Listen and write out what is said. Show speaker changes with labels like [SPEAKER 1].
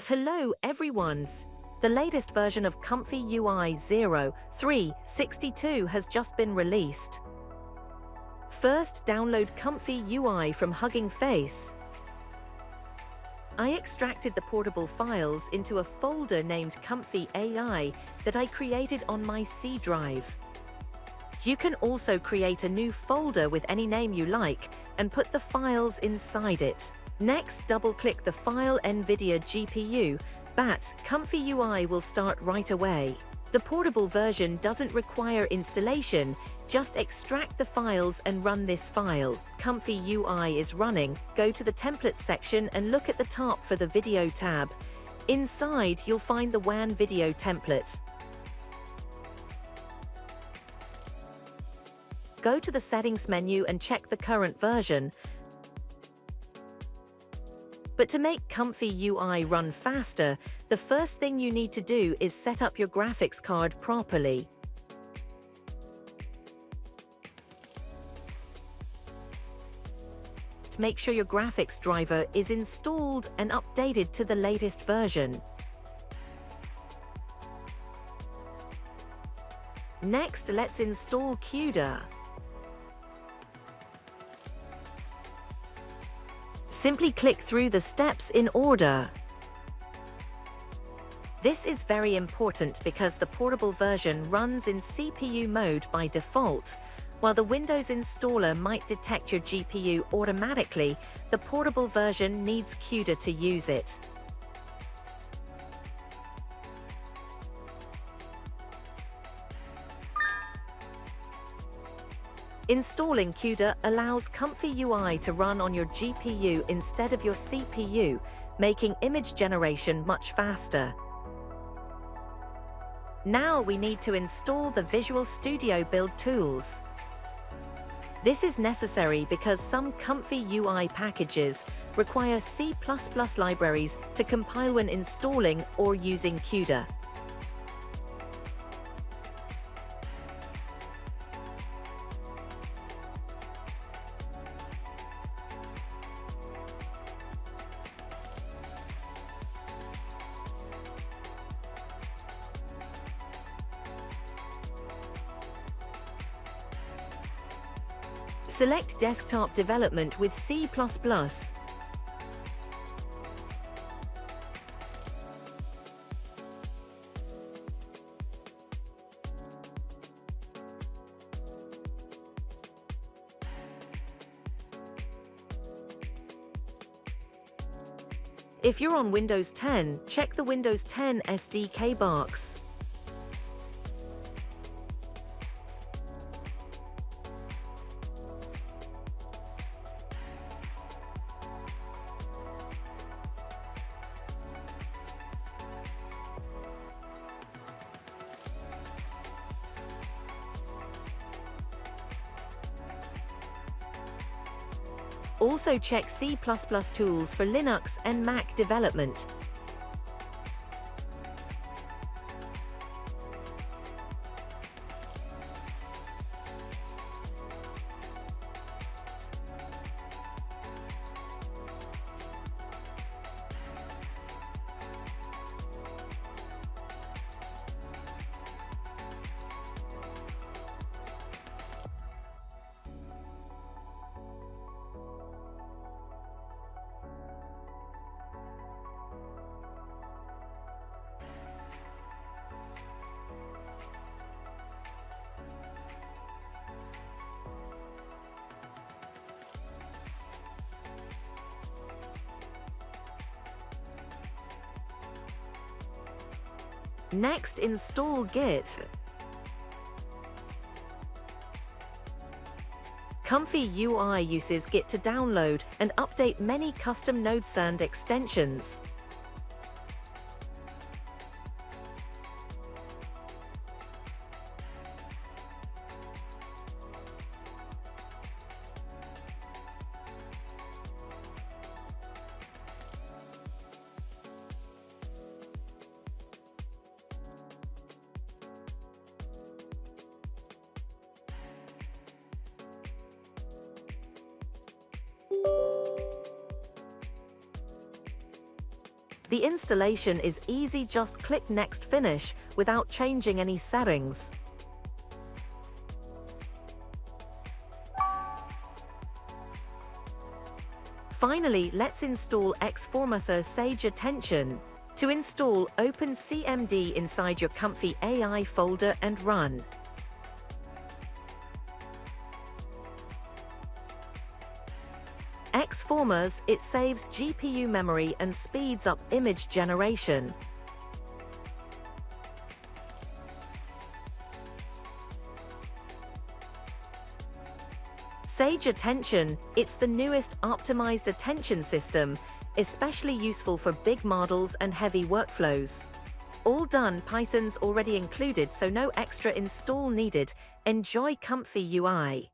[SPEAKER 1] Hello everyone! The latest version of ComfyUI 0.3.62 has just been released. First, download ComfyUI from Hugging Face. I extracted the portable files into a folder named ComfyUI that I created on my C drive. You can also create a new folder with any name you like and put the files inside it. Next, double-click the file NVIDIA GPU, but ComfyUI will start right away. The portable version doesn't require installation, just extract the files and run this file. ComfyUI is running. Go to the Templates section and look at the top for the Video tab. Inside, you'll find the WAN video template. Go to the Settings menu and check the current version. But to make ComfyUI run faster, the first thing you need to do is set up your graphics card properly. Make sure your graphics driver is installed and updated to the latest version. Next, let's install CUDA. Simply click through the steps in order. This is very important because the portable version runs in CPU mode by default. While the Windows installer might detect your GPU automatically, the portable version needs CUDA to use it. Installing CUDA allows ComfyUI to run on your GPU instead of your CPU, making image generation much faster. Now we need to install the Visual Studio Build tools. This is necessary because some ComfyUI packages require C++ libraries to compile when installing or using CUDA. Select Desktop Development with C++. If you're on Windows 10, check the Windows 10 SDK box. Also check C++ tools for Linux and Mac development. Next, install Git. ComfyUI uses Git to download and update many custom nodes and extensions. The installation is easy, just click Next Finish without changing any settings. Finally, let's install Xforma's Sage Attention. To install, open CMD inside your ComfyUI folder and run. Xforma's, it saves GPU memory and speeds up image generation. Sage Attention, it's the newest optimized attention system, especially useful for big models and heavy workflows. All done, Python's already included, so no extra install needed. Enjoy ComfyUI.